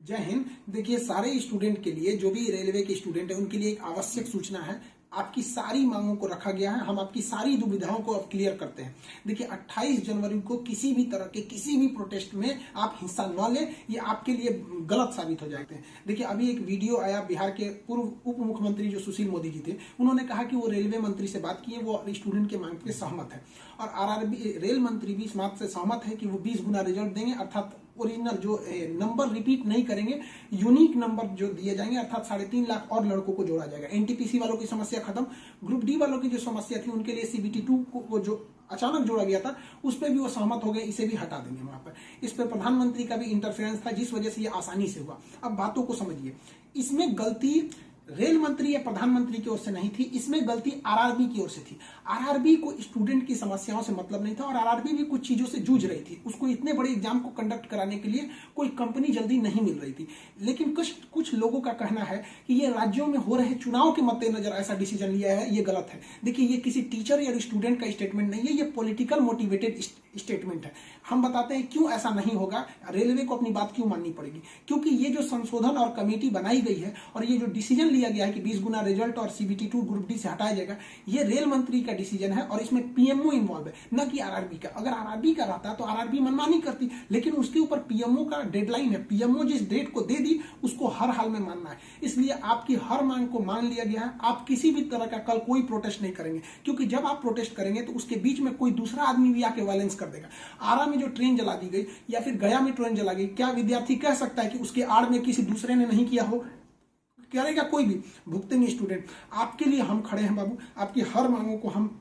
जय हिंद। देखिए, सारे स्टूडेंट के लिए, जो भी रेलवे के स्टूडेंट है, उनके लिए एक आवश्यक सूचना है। आपकी सारी मांगों को रखा गया है। हम आपकी सारी दुविधाओं को अब क्लियर करते हैं। देखिए, 28 जनवरी को किसी भी तरह के किसी भी प्रोटेस्ट में आप हिस्सा न लें, ये आपके लिए गलत साबित हो जाते हैं। देखिए, अभी एक वीडियो आया, बिहार के पूर्व उप मुख्यमंत्री जो सुशील मोदी जी थे, उन्होंने कहा कि वो रेलवे मंत्री से बात किए, वो स्टूडेंट के मांग पे सहमत है। और आरआरबी रेल मंत्री भी इस बात से सहमत है कि वो 20 गुना रिजल्ट देंगे, अर्थात ओरिजिनल जो नंबर रिपीट नहीं करेंगे, यूनिक नंबर जो दिए जाएंगे, अर्थात 3.5 लाख और लड़कों को जोड़ा जाएगा। एनटीपीसी वालों की समस्या खत्म। ग्रुप डी वालों की जो समस्या थी, उनके लिए सीबीटी 2 को जो अचानक जोड़ा गया था, उस पर भी वो सहमत हो गए, इसे भी हटा देंगे वहां पर। इस पर प्रधानमंत्री का भी इंटरफेरेंस था, जिस वजह से ये आसानी से हुआ। अब बातों को समझिए, इसमें गलती रेल मंत्री या प्रधानमंत्री की ओर से नहीं थी, इसमें गलती आरआरबी की ओर से थी। आरआरबी को स्टूडेंट की समस्याओं से मतलब नहीं था, और आरआरबी भी कुछ चीजों से जूझ रही थी। उसको इतने बड़े एग्जाम को कंडक्ट कराने के लिए कोई कंपनी जल्दी नहीं मिल रही थी। लेकिन कुछ लोगों का कहना है कि ये राज्यों में हो रहे चुनाव के मद्देनजर ऐसा डिसीजन लिया है, ये गलत है। देखिए, ये किसी टीचर या स्टूडेंट का स्टेटमेंट नहीं है, ये पॉलिटिकल मोटिवेटेड स्टेटमेंट है। हम बताते हैं क्यों ऐसा नहीं होगा, रेलवे को अपनी बात क्यों माननी पड़ेगी। क्योंकि ये जो संशोधन और कमेटी बनाई गई है, और ये जो डिसीजन लिया गया है कि 20 गुना रिजल्ट और सीबीटी 2 ग्रुप डी से हटाया जाएगा, ये रेल मंत्री का डिसीजन है, और इसमें पीएमओ इन्वॉल्व है, न कि आरआरबी का। अगर आरआरबी का रहता तो आरआरबी मनमानी करती, लेकिन उसके ऊपर पीएमओ का डेडलाइन है। पीएमओ जिस डेट को दे दी, उसको हर हाल में मानना है। इसलिए आपकी हर मांग को मान लिया गया है। आप किसी भी तरह का कल कोई प्रोटेस्ट नहीं करेंगे, क्योंकि जब आप प्रोटेस्ट करेंगे तो उसके बीच में कोई दूसरा आदमी भी आके वायलेंस कर देगा। आरा में जो ट्रेन जला दी गई, या फिर गया में ट्रेन जला गई, क्या विद्यार्थी कह सकता है कि उसके आड़ में किसी दूसरे ने नहीं किया हो? करेगा कोई भी, भुगतेंगे स्टूडेंट। आपके लिए हम खड़े हैं बाबू। आपकी हर मांगों को हम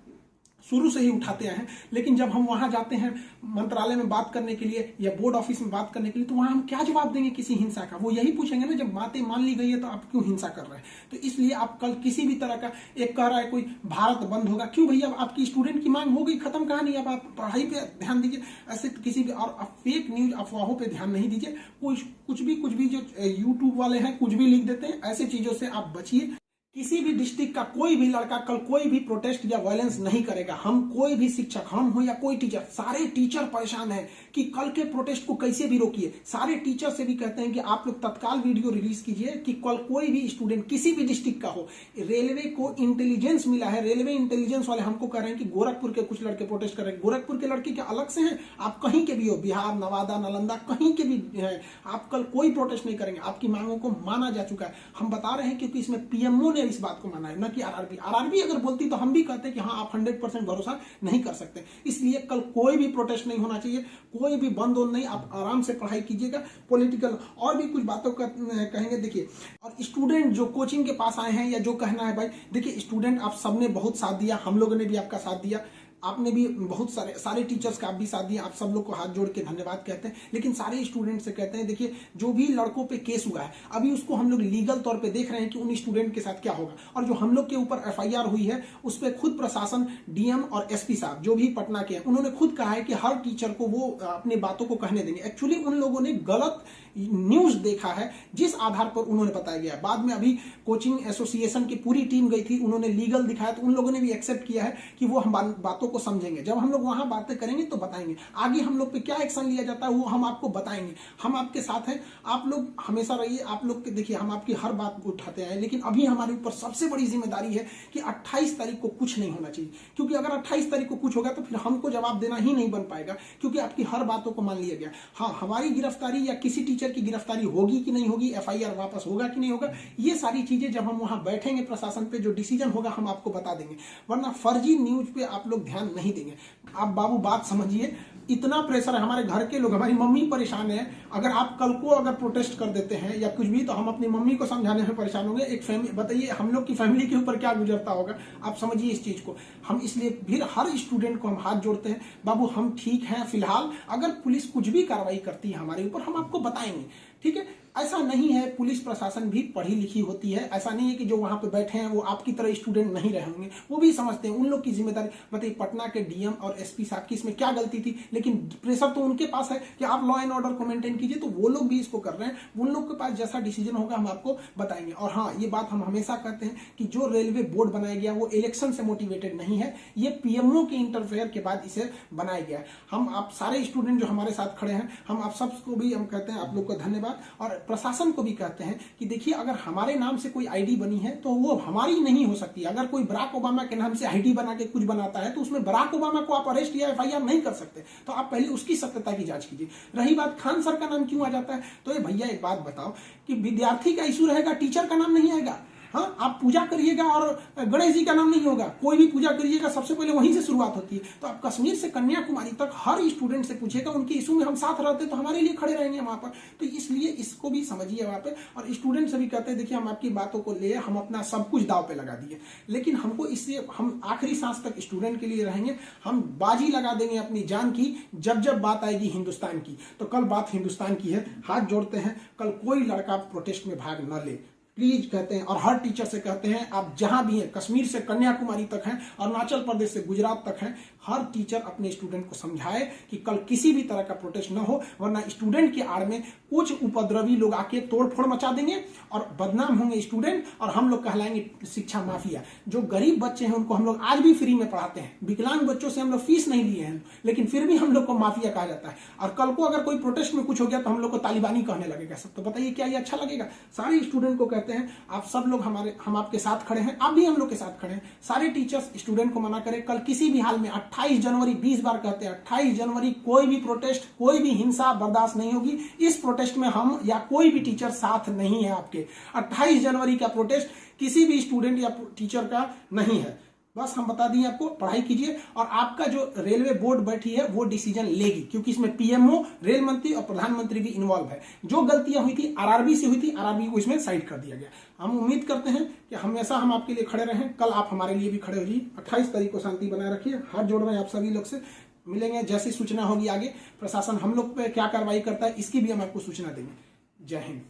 शुरू से ही उठाते हैं। लेकिन जब हम वहां जाते हैं मंत्रालय में बात करने के लिए या बोर्ड ऑफिस में बात करने के लिए, तो वहां हम क्या जवाब देंगे किसी हिंसा का? वो यही पूछेंगे ना, जब बातें मान ली गई है तो आप क्यों हिंसा कर रहे हैं? तो इसलिए आप कल किसी भी तरह का, एक कह रहा है कोई भारत बंद होगा, क्यों भैया? आपकी स्टूडेंट की मांग हो गई, खत्म कहानी। अब आप पढ़ाई पे ध्यान दीजिए, ऐसे किसी भी और फेक न्यूज अफवाहों पे ध्यान नहीं दीजिए। कुछ भी जो यूट्यूब वाले हैं कुछ भी लिख देते हैं, ऐसी चीजों से आप बचिए। किसी भी डिस्ट्रिक्ट का कोई भी लड़का कल कोई भी प्रोटेस्ट या वायलेंस नहीं करेगा। हम कोई भी शिक्षक, हम हो या कोई टीचर, सारे टीचर परेशान हैं कि कल के प्रोटेस्ट को कैसे भी रोकिए। सारे टीचर से भी कहते हैं कि आप लोग तत्काल वीडियो रिलीज कीजिए कि कल कोई भी स्टूडेंट किसी भी डिस्ट्रिक्ट का हो। रेलवे को इंटेलिजेंस मिला है, रेलवे इंटेलिजेंस वाले हमको कह रहे हैं कि गोरखपुर के कुछ लड़के प्रोटेस्ट कर रहे हैं। गोरखपुर के लड़के क्या अलग से हैं? आप कहीं के भी हो, बिहार, नवादा, नालंदा, कहीं के भी हैं, आप कल कोई प्रोटेस्ट नहीं करेंगे। आपकी मांगों को माना जा चुका है। हम बता रहे हैं क्योंकि इसमें पीएमओ ने इस बात को माना है, न कि आरआरबी। आरआरबी अगर बोलती तो हम भी कहते कि हाँ, आप 100% भरोसा नहीं कर सकते। इसलिए कल कोई भी प्रोटेस्ट नहीं होना चाहिए, कोई भी बंद नहीं। आप आराम से पढ़ाई कीजिएगा। पॉलिटिकल और भी कुछ बातों का कहेंगे। देखिए, और स्टूडेंट जो कोचिंग के पास आए हैं या जो कहना है भाई, देखिए स्टूडेंट आप सबने बहुत साथ दिया, हम लोगों ने भी आपका साथ दिया, आपने भी बहुत सारे टीचर्स का आप भी साथ दिया। आप सब लोग को हाथ जोड़ के धन्यवाद कहते हैं। लेकिन सारे स्टूडेंट से कहते हैं, देखिए जो भी लड़कों पे केस हुआ है, अभी उसको हम लोग लीगल तौर पे देख रहे हैं कि उन स्टूडेंट के साथ क्या होगा। और जो हम लोग के ऊपर एफआईआर हुई है, उस पर खुद प्रशासन, डीएम और एसपी साहब जो भी पटना के हैं, उन्होंने खुद कहा है कि हर टीचर को वो अपनी बातों को कहने देंगे। एक्चुअली उन लोगों ने गलत न्यूज देखा है, जिस आधार पर उन्होंने बताया गया। बाद में अभी कोचिंग एसोसिएशन की पूरी टीम गई थी, उन्होंने लीगल दिखाया, तो उन लोगों ने भी एक्सेप्ट किया है कि वो हम बातों को समझेंगे। जब हम लोग वहां बातें करेंगे तो बताएंगे। आगे हम लोग पे क्या एक्शन लिया जाता है वो हम आपको बताएंगे। हम आपके साथ हैं, आप लोग हमेशा रहिए। आप लोग के देखिए, हम आपकी हर बात को उठाते हैं। लेकिन अभी हमारे ऊपर सबसे बड़ी जिम्मेदारी है कि 28 तारीख को कुछ नहीं होना चाहिए, क्योंकि अगर 28 तारीख को कुछ होगा तो फिर हमको जवाब देना ही नहीं बन पाएगा, क्योंकि आपकी हर बातों को मान लिया गया। हाँ, हमारी गिरफ्तारी या किसी टीचर की गिरफ्तारी होगी कि नहीं होगी, एफआईआर वापस होगा कि नहीं होगा, ये सारी चीजें जब हम वहां बैठेंगे प्रशासन पे, जो डिसीजन होगा हम आपको बता देंगे। वरना फर्जी न्यूज पे आप लोग ध्यान नहीं देंगे। आप बाबू बात समझिए, इतना प्रेशर है। हमारे घर के लोग, हमारी मम्मी परेशान है। अगर आप कल को अगर प्रोटेस्ट कर देते हैं या कुछ भी, तो हम अपनी मम्मी को समझाने में परेशान होंगे। एक फैमिली, बताइए हम लोग की फैमिली के ऊपर क्या गुजरता होगा। आप समझिए इस चीज को। हम इसलिए फिर हर स्टूडेंट को हम हाथ जोड़ते हैं, बाबू हम ठीक हैं फिलहाल। अगर पुलिस कुछ भी कार्रवाई करती है हमारे ऊपर, हम आपको बताएंगे, ठीक है? ऐसा नहीं है, पुलिस प्रशासन भी पढ़ी लिखी होती है। ऐसा नहीं है कि जो वहां पे बैठे हैं वो आपकी तरह स्टूडेंट नहीं रहे होंगे, वो भी समझते हैं। उन लोग की जिम्मेदारी, बताइए पटना के डीएम और एसपी साहब की इसमें क्या गलती थी? लेकिन प्रेशर तो उनके पास है कि आप लॉ एंड ऑर्डर को मेंटेन कीजिए, तो वो लोग भी इसको कर रहे हैं। उन लोग के पास जैसा डिसीजन होगा हम आपको बताएंगे। और हाँ, ये बात हम हमेशा कहते हैं कि जो रेलवे बोर्ड बनाया गया वो इलेक्शन से मोटिवेटेड नहीं है, ये पीएमओ के इंटरफेयर के बाद इसे बनाया गया है। हम आप सारे स्टूडेंट जो हमारे साथ खड़े हैं, हम आप सबको भी हम कहते हैं आप लोग को धन्यवाद। और प्रशासन को भी कहते हैं कि देखिए, अगर हमारे नाम से कोई आईडी बनी है तो वो हमारी नहीं हो सकती। अगर कोई बराक ओबामा के नाम से आईडी बना के कुछ बनाता है तो उसमें बराक ओबामा को आप अरेस्ट या एफआईआर नहीं कर सकते, तो आप पहले उसकी सत्यता की जांच कीजिए। रही बात खान सर का नाम क्यों आ जाता है, तो ये भैया एक बात बताओ कि विद्यार्थी का इशू रहेगा, टीचर का नाम नहीं आएगा। हाँ, आप पूजा करिएगा और गणेश जी का नाम नहीं होगा, कोई भी पूजा करिएगा सबसे पहले वहीं से शुरुआत होती है। तो आप कश्मीर से कन्याकुमारी तक हर स्टूडेंट से पूछिएगा, उनके इशू में हम साथ रहते तो हमारे लिए खड़े रहेंगे वहां पर। तो इसलिए इसको भी समझिए वहां पे। और स्टूडेंट से भी कहते हैं देखिए, हम आपकी बातों को ले, हम अपना सब कुछ दाव पे लगा दिए, लेकिन हमको इससे हम आखिरी सांस तक स्टूडेंट के लिए रहेंगे। हम बाजी लगा देंगे अपनी जान की जब जब बात आएगी हिंदुस्तान की। तो कल बात हिंदुस्तान की है, हाथ जोड़ते हैं, कल कोई लड़का प्रोटेस्ट में भाग न ले प्लीज, कहते हैं। और हर टीचर से कहते हैं, आप जहां भी हैं, कश्मीर से कन्याकुमारी तक हैं, अरुणाचल प्रदेश से गुजरात तक हैं, हर टीचर अपने स्टूडेंट को समझाए कि कल किसी भी तरह का प्रोटेस्ट न हो, वरना स्टूडेंट के आड़ में कुछ उपद्रवी लोग आके तोड़फोड़ मचा देंगे और बदनाम होंगे स्टूडेंट, और हम लोग कहलाएंगे शिक्षा माफिया। जो गरीब बच्चे हैं उनको हम लोग आज भी फ्री में पढ़ाते हैं, विकलांग बच्चों से हम लोग फीस नहीं लिए हैं, लेकिन फिर भी हम लोग को माफिया कहा जाता है। और कल को अगर कोई प्रोटेस्ट में कुछ हो गया तो हम लोग को तालिबानी कहने लगेगा सब। तो बताइए क्या ये अच्छा लगेगा? सारे स्टूडेंट को कहते हैं, आप सब लोग हम आपके साथ खड़े हैं, आप भी हम लोग के साथ खड़े हैं। सारे टीचर्स स्टूडेंट को मना करें, कल किसी भी हाल में 28 जनवरी 20 बार कहते हैं 28 जनवरी कोई भी प्रोटेस्ट, कोई भी हिंसा बर्दाश्त नहीं होगी। इस प्रोटेस्ट में हम या कोई भी टीचर साथ नहीं है आपके। 28 जनवरी का प्रोटेस्ट किसी भी स्टूडेंट या टीचर का नहीं है। बस हम बता दिए आपको, पढ़ाई कीजिए। और आपका जो रेलवे बोर्ड बैठी है वो डिसीजन लेगी, क्योंकि इसमें पीएमओ, रेल मंत्री और प्रधानमंत्री भी इन्वॉल्व है। जो गलतियां हुई थी आरआरबी से हुई थी, आरआरबी को इसमें साइड कर दिया गया। हम उम्मीद करते हैं कि हमेशा हम आपके लिए खड़े रहें, कल आप हमारे लिए भी खड़े हो जाइए। 28 तारीख को शांति बनाए रखिए। हाथ जोड़ रहे हैं आप सभी लोग से, मिलेंगे जैसी सूचना होगी आगे। प्रशासन हम लोग पे क्या कार्रवाई करता है इसकी भी हम आपको सूचना देंगे। जय हिंद।